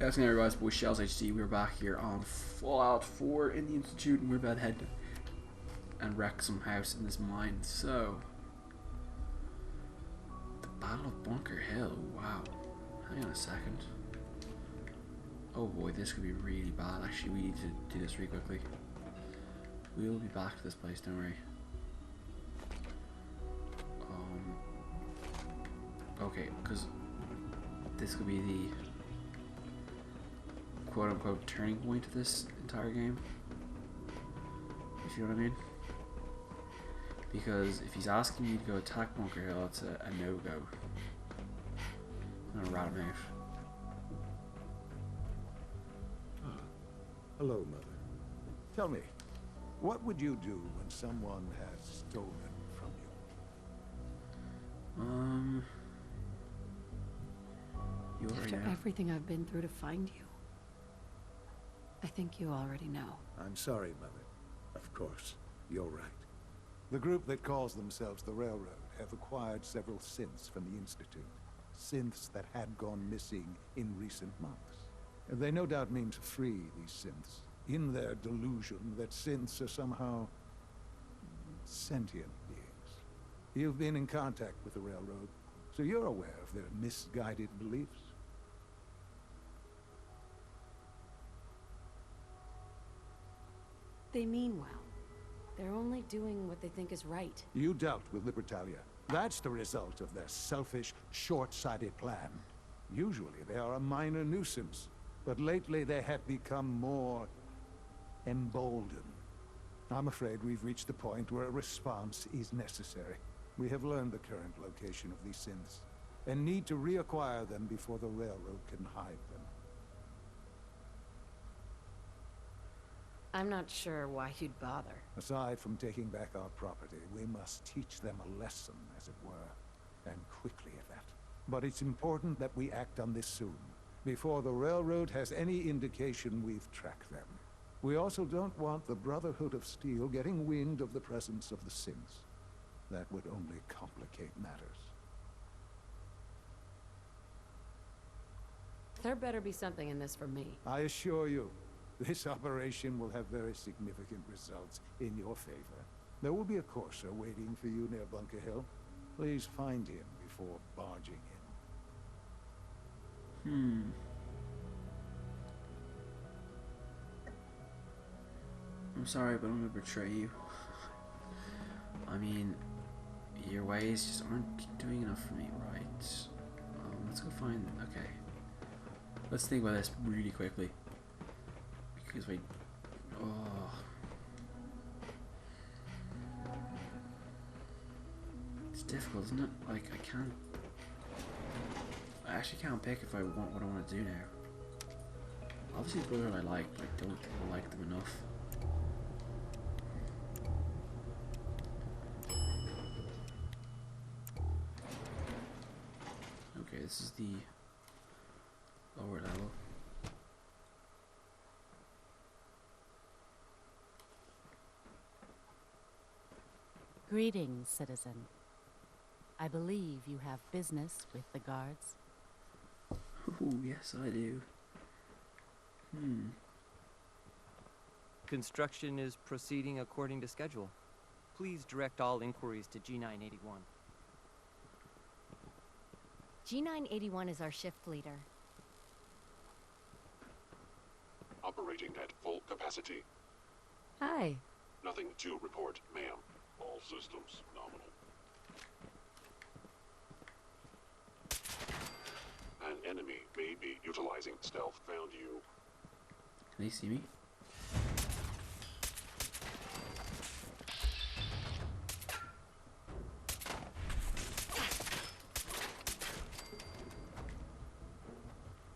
Guys, everybody's boy Shells HD. We're back here on Fallout 4 in the Institute, and we're about to head and wreck some house in this mine. So, the Battle of Bunker Hill. Wow. Hang on a second. Oh boy, this could be really bad. Actually, we need to do this really quickly. We will be back to this place, don't worry. Okay, because this could be the quote-unquote turning point of this entire game, if you know what I mean. Because if he's asking you to go attack Bunker Hill, it's a no-go. I'm gonna rat him out. Hello, Mother. Tell me, what would you do when someone has stolen from you? You already After know. everything I've been through to find you, I think you already know. I'm sorry, Mother. Of course, you're right. The group that calls themselves the Railroad have acquired several synths from the Institute. Synths that had gone missing in recent months. And they no doubt mean to free these synths, in their delusion that synths are somehow sentient beings. You've been in contact with the Railroad, so you're aware of their misguided beliefs. They mean well. They're only doing what they think is right. You dealt with Libertalia. That's the result of their selfish, short-sighted plan. Usually they are a minor nuisance, but lately they have become more emboldened. I'm afraid we've reached the point where a response is necessary. We have learned the current location of these synths, and need to reacquire them before the Railroad can hide them. I'm not sure why you'd bother. Aside from taking back our property, we must teach them a lesson, as it were, and quickly at that. But it's important that we act on this soon, before the Railroad has any indication we've tracked them. We also don't want the Brotherhood of Steel getting wind of the presence of the synths. That would only complicate matters. There better be something in this for me. I assure you, this operation will have very significant results in your favor. There will be a courser waiting for you near Bunker Hill. Please find him before barging in. I'm sorry, but I'm gonna betray you. I mean, your ways just aren't doing enough for me, right? Let's go find. Okay. Let's think about this really quickly. Because we. Oh. It's difficult, isn't it? Like, I can't. I actually can't pick if I want what I want to do now. Obviously, the Brotherhood I like, but I don't think I like them enough. Okay, this is the lower level. Greetings, citizen. I believe you have business with the guards. Oh, yes, I do. Construction is proceeding according to schedule. Please direct all inquiries to G981. G981 is our shift leader. Operating at full capacity. Hi. Nothing to report, ma'am. All systems nominal. An enemy may be utilizing stealth. Found you. Can they see me?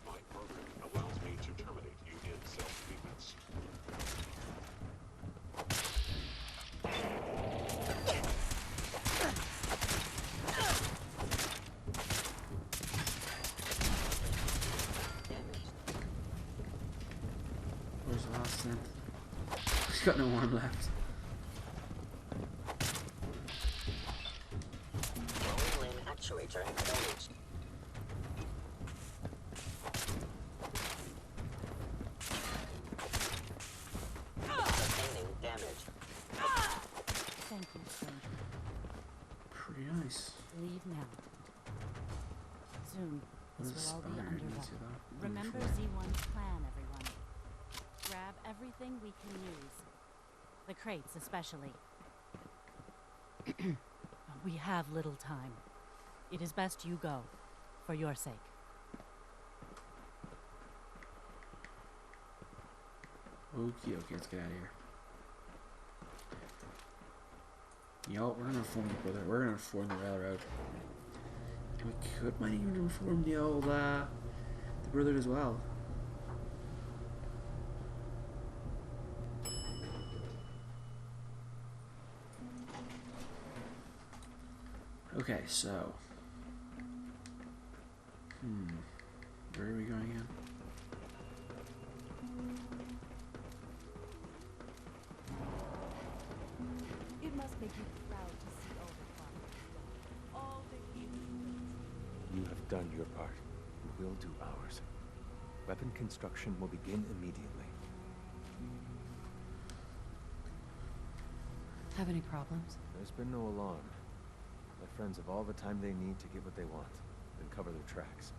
My program allows me to terminate you in self-defense. Where's the last synth? He's got no one left. Rolling actuator engaged. soon. What This does will all be Spire underway. need to though? Remember Z1's plan, everyone. Grab everything we can use. The crates, especially. We have little time. It is best you go, for your sake. Okay, let's get out of here. Yo, we're gonna form the brother. We're gonna form the railroad. Might even inform the old the brotherhood as well. Okay, so where are we going again? It must make you proud to see all the You have done your part. We will do ours. Weapon construction will begin immediately. Have any problems? There's been no alarm. My friends have all the time they need to get what they want, then cover their tracks.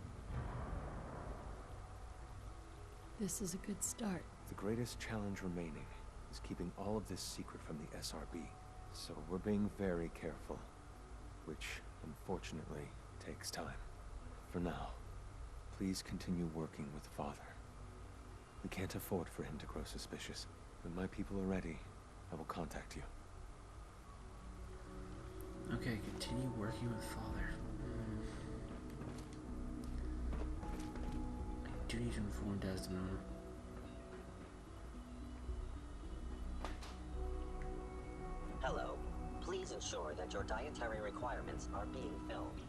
This is a good start. The greatest challenge remaining is keeping all of this secret from the SRB. So we're being very careful, which, unfortunately, takes time. For now, please continue working with Father. We can't afford for him to grow suspicious. When my people are ready, I will contact you. Okay, continue working with Father. I do need to inform Desdemona. Hello. Please ensure that your dietary requirements are being filled.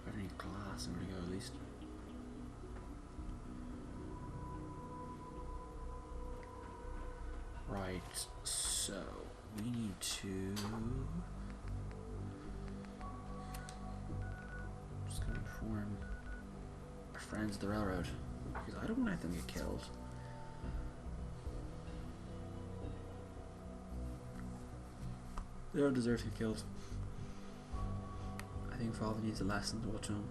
I need glass, I'm gonna go at least. Right, so we need to just gonna inform our friends of the railroad because I don't want to have them get killed. They don't deserve to get killed. I think Father needs a lesson to watch him.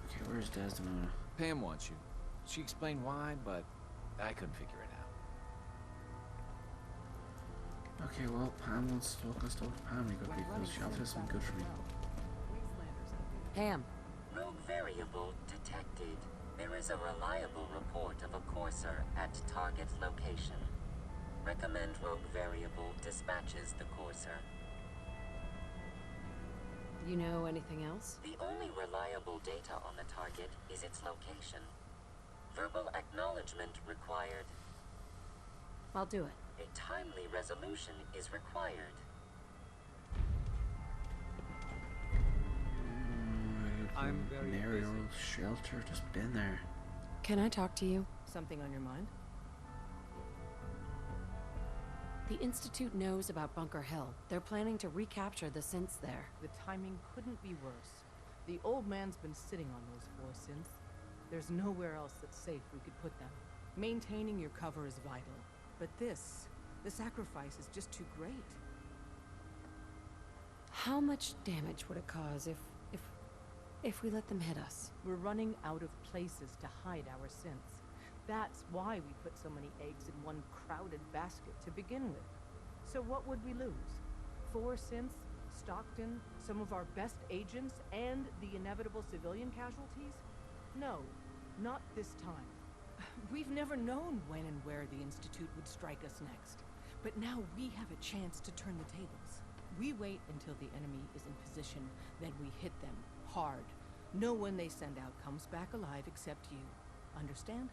Okay, where's Desdemona? Pam wants you. She explained why, but I couldn't figure it out. Okay, well, Pam wants to talk. Let's talk to Pam. We got because she obviously has something good for me. Pam. Rogue variable detected. There is a reliable report of a courser at target location. Recommend rogue variable dispatches the courser. You know anything else? The only reliable data on the target is its location. Verbal acknowledgement required. I'll do it. A timely resolution is required. I'm very Mayoral shelter, just been there. Can I talk to you? Something on your mind? The Institute knows about Bunker Hill. They're planning to recapture the synths there. The timing couldn't be worse. The old man's been sitting on those 4 synths. There's nowhere else that's safe we could put them. Maintaining your cover is vital. But the sacrifice is just too great. How much damage would it cause if we let them hit us? We're running out of places to hide our synths. That's why we put so many eggs in one crowded basket to begin with. So what would we lose? 4 synths, Stockton, some of our best agents, and the inevitable civilian casualties? No, not this time. We've never known when and where the Institute would strike us next. But now we have a chance to turn the tables. We wait until the enemy is in position, then we hit them hard. No one they send out comes back alive except you. Understand?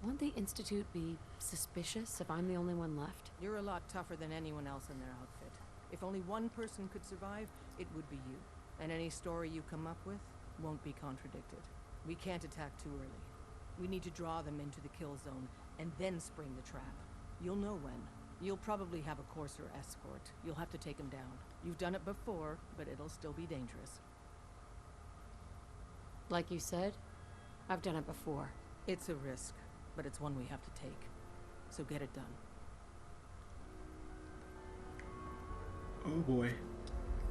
Won't the Institute be suspicious if I'm the only one left? You're a lot tougher than anyone else in their outfit. If only one person could survive, it would be you. And any story you come up with won't be contradicted. We can't attack too early. We need to draw them into the kill zone, and then spring the trap. You'll know when. You'll probably have a Courser escort. You'll have to take him down. You've done it before, but it'll still be dangerous. Like you said, I've done it before. It's a risk, but it's one we have to take. So get it done. Oh boy.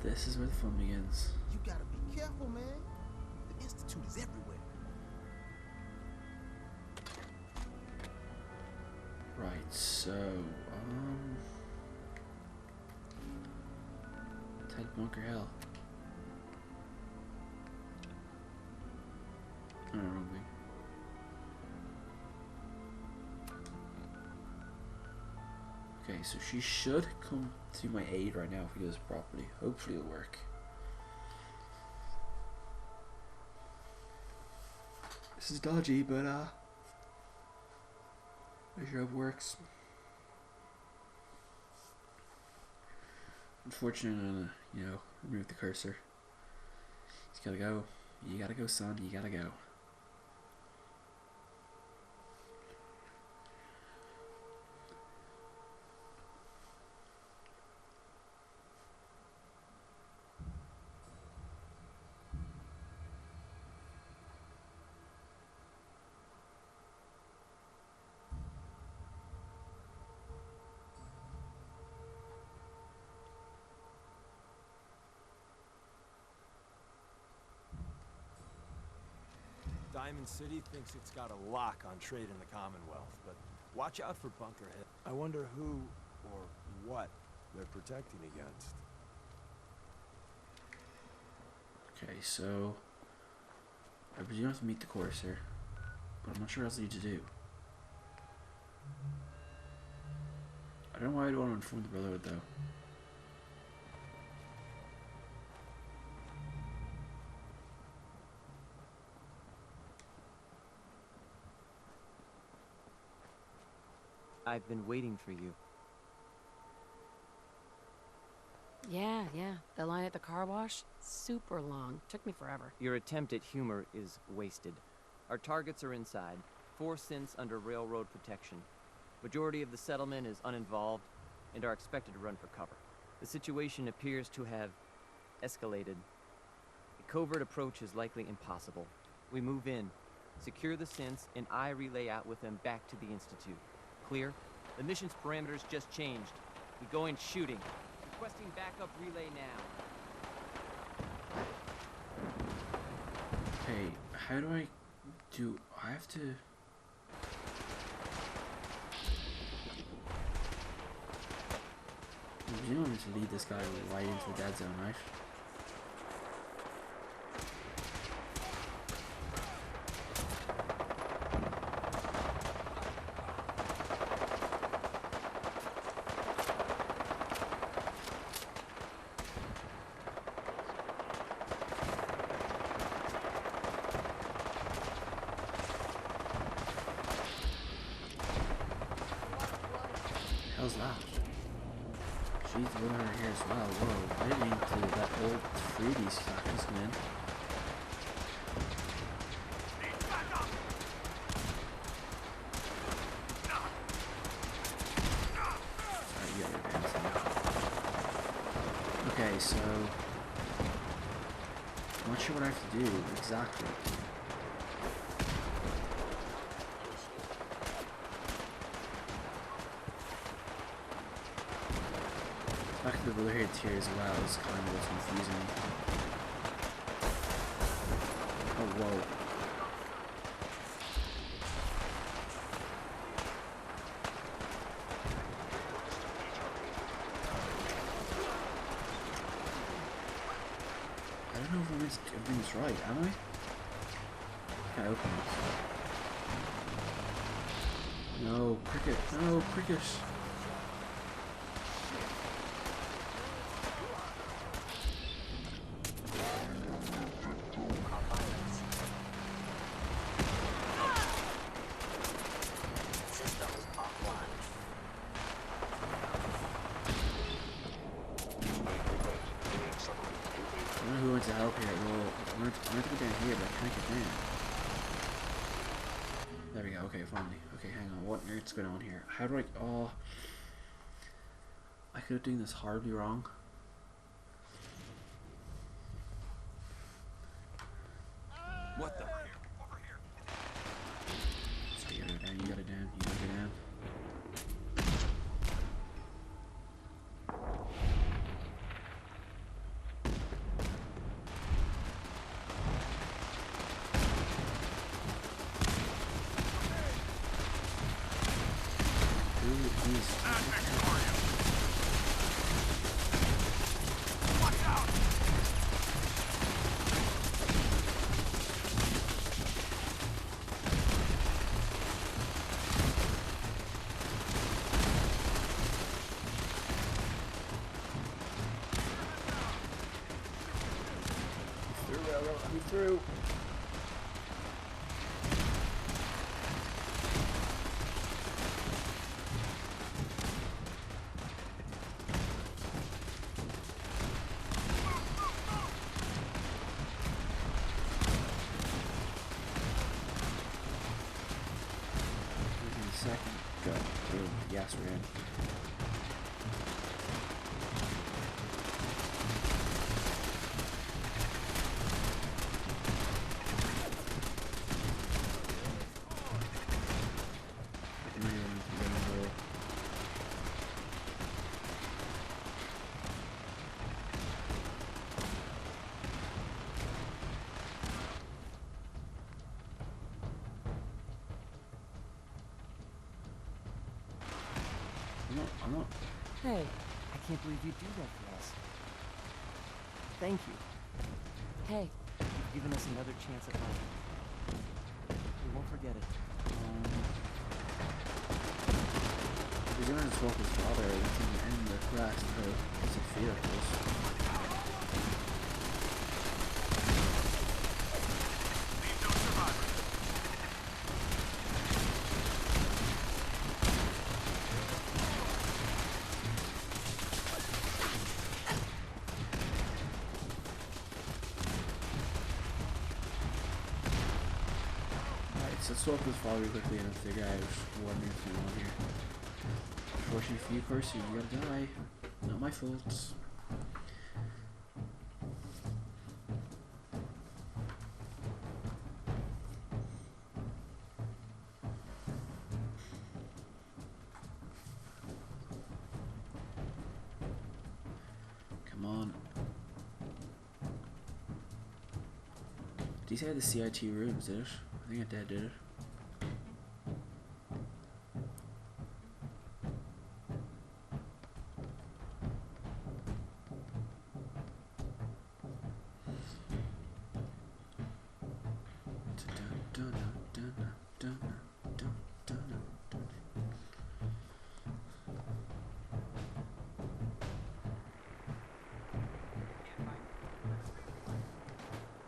This is where the fun begins. You gotta be careful, man. The Institute is everywhere. Right, so, Ted Bunker Hill. Oh, wrong thing. Okay, so she should come to my aid right now if we do this properly. Hopefully it'll work. This is dodgy, but I sure hope it works. Unfortunately, I'm gonna, remove the cursor. He's gotta go. You gotta go, son. You gotta go. Diamond City thinks it's got a lock on trade in the Commonwealth, but watch out for Bunker Hill. I wonder who or what they're protecting against. Okay, so I presume I have to meet the Courser, but I'm not sure what else I need to do. I don't know why I don't want to inform the Brotherhood though. I've been waiting for you. Yeah. The line at the car wash, super long. Took me forever. Your attempt at humor is wasted. Our targets are inside, 4 synths under railroad protection. Majority of the settlement is uninvolved and are expected to run for cover. The situation appears to have escalated. A covert approach is likely impossible. We move in, secure the synths, and I relay out with them back to the Institute. Clear? The mission's parameters just changed. We go in shooting. Requesting backup relay now. Okay, how do I do... I have to... I'm presuming to lead this guy right into the dead zone, right? How's that? She's with her here as well. Whoa, I didn't mean to let old Freedy's suckers come in. Sorry, you got your hands up. Okay, so I'm not sure what I have to do exactly. The fact that the Brotherhood here as well is kind of what's confusing me. Oh, whoa. I don't know if everything's right, am I? Can I open this? No, cricket. No, cricket. I don't know who wants to help here. Well, I want to get down here, but I can't get down. There we go. Okay, finally. Okay, hang on. What on earth's going on here? How do I... Oh... I could have done this horribly wrong. What the? So you got it down, you got it down, you got it down. Through. Second. Go. Boom. Yes, we're in. I'm not. Hey, I can't believe you do that for us. Thank you. Hey, you've given us another chance at life. We won't forget it. He's gonna talk his father in the class and how does it feel to us? So let's swap this file really quickly and figure out what needs to be on here. Unfortunately for you, Percy, you gotta die. Not my fault. Come on. Did you say the CIT rooms, did it? I think I did it.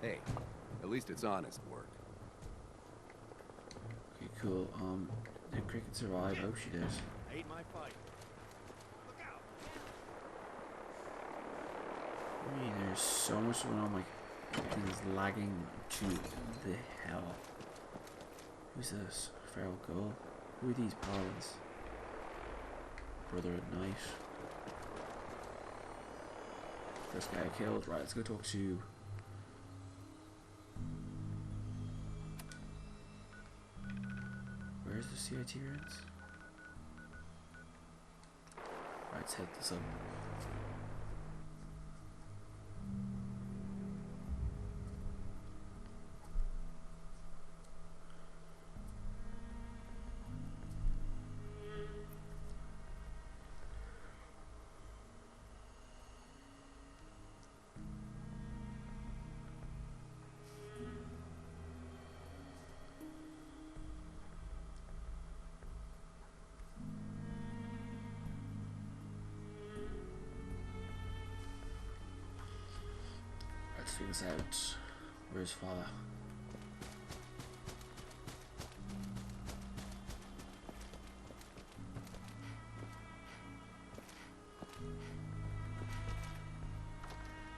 Hey, at least it's honest work. Okay, cool. Did Cricket survive? I hope she did. Ain't my fight. Look out. I mean, there's so much going on. My computer is lagging to the hell. Who's this? Feral Gull? Who are these paladins? Brother at Night. First guy I killed. Right, let's go talk to. Where's the CIT rooms? Right, let's head this up. Let's figure this out. Where's father?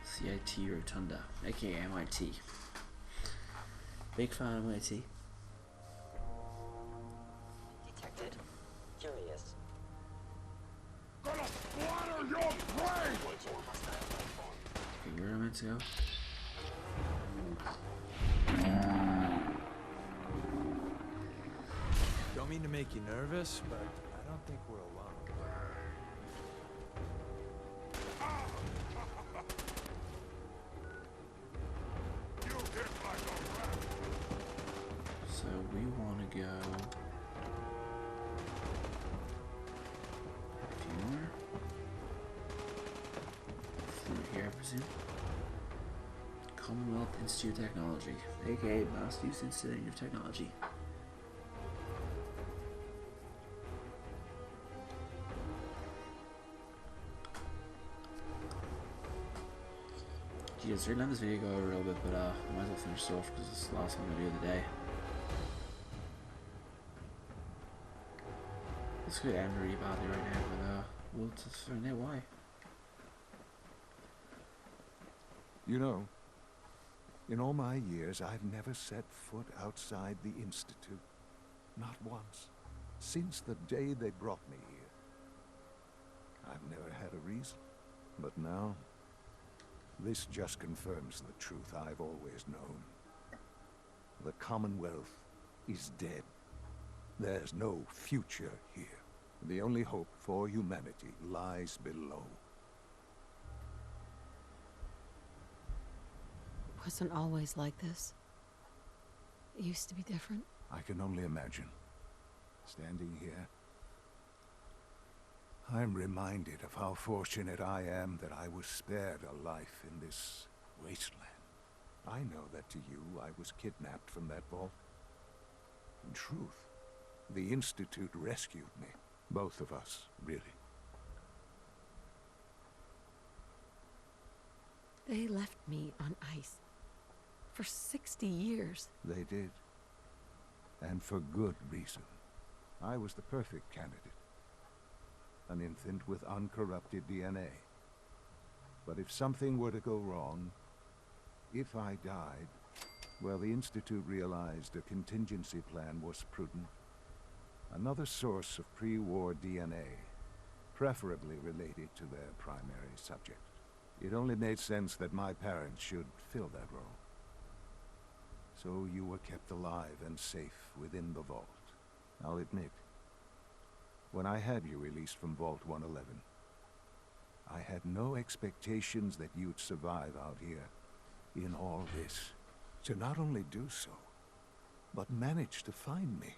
CIT Rotunda, aka MIT. Big fan of MIT. Detected. Curious. Gonna splatter Where am I meant to go? Don't mean to make you nervous, but I don't think we're alone. So we want to go a few more through here, I presume. Commonwealth Institute of Technology, aka Massachusetts Institute of Technology. Geez, we're gonna let this video go over a little bit, but I might as well finish this off because it's the last one I'm gonna do of the day. This could end really badly right now, but we'll just find out why. You know, in all my years, I've never set foot outside the Institute. Not once. Since the day they brought me here. I've never had a reason. But now, this just confirms the truth I've always known. The Commonwealth is dead. There's no future here. The only hope for humanity lies below. It wasn't always like this. It used to be different. I can only imagine. Standing here, I'm reminded of how fortunate I am that I was spared a life in this wasteland. I know that to you, I was kidnapped from that vault. In truth, the Institute rescued me. Both of us, really. They left me on ice. For 60 years. They did. And for good reason. I was the perfect candidate. An infant with uncorrupted DNA. But if something were to go wrong, if I died, well, the Institute realized a contingency plan was prudent. Another source of pre-war DNA, preferably related to their primary subject. It only made sense that my parents should fill that role. So you were kept alive and safe within the vault. I'll admit, when I had you released from Vault 111, I had no expectations that you'd survive out here in all this. To not only do so, but manage to find me.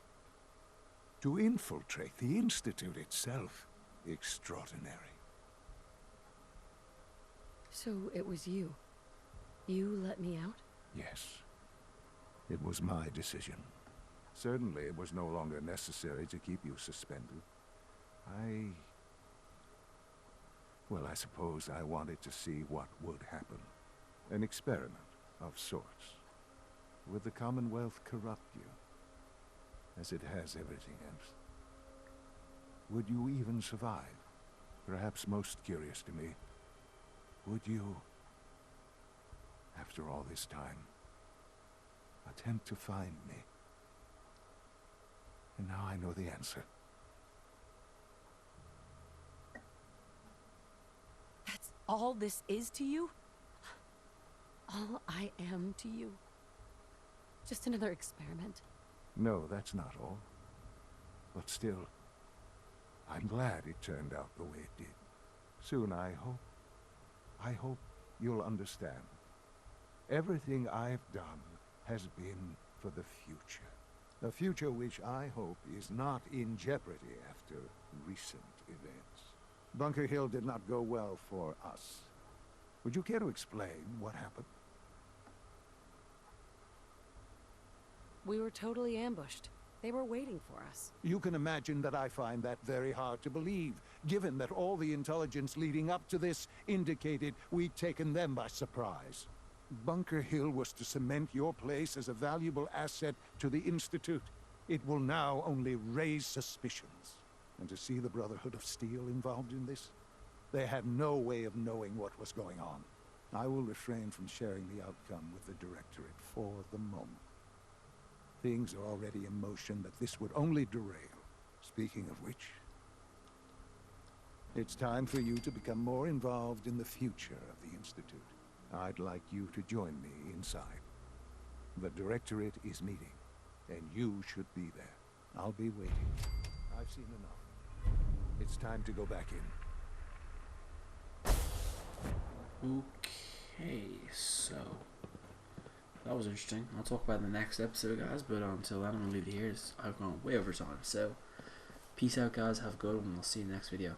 To infiltrate the Institute itself. Extraordinary. So it was you. You let me out? Yes. It was my decision. Certainly it was no longer necessary to keep you suspended. Well, I suppose I wanted to see what would happen. An experiment of sorts. Would the Commonwealth corrupt you? As it has everything else. Would you even survive? Perhaps most curious to me, would you, after all this time, attempt to find me? And now I know the answer. That's all this is to you? All I am to you? Just another experiment? No, that's not all. But still, I'm glad it turned out the way it did. Soon, I hope you'll understand. Everything I've done has been for the future. A future which I hope is not in jeopardy after recent events. Bunker Hill did not go well for us. Would you care to explain what happened? We were totally ambushed. They were waiting for us. You can imagine that I find that very hard to believe, given that all the intelligence leading up to this indicated we'd taken them by surprise. Bunker Hill was to cement your place as a valuable asset to the Institute. It will now only raise suspicions. And to see the Brotherhood of Steel involved in this, they had no way of knowing what was going on. I will refrain from sharing the outcome with the Directorate for the moment. Things are already in motion that this would only derail. Speaking of which, it's time for you to become more involved in the future of the Institute. I'd like you to join me inside. The Directorate is meeting, and you should be there. I'll be waiting. I've seen enough. It's time to go back in. Okay, so that was interesting. I'll talk about it in the next episode, guys, but until then, I'm going to leave it here. I've gone way over time, so peace out, guys. Have a good one. I'll see you in the next video.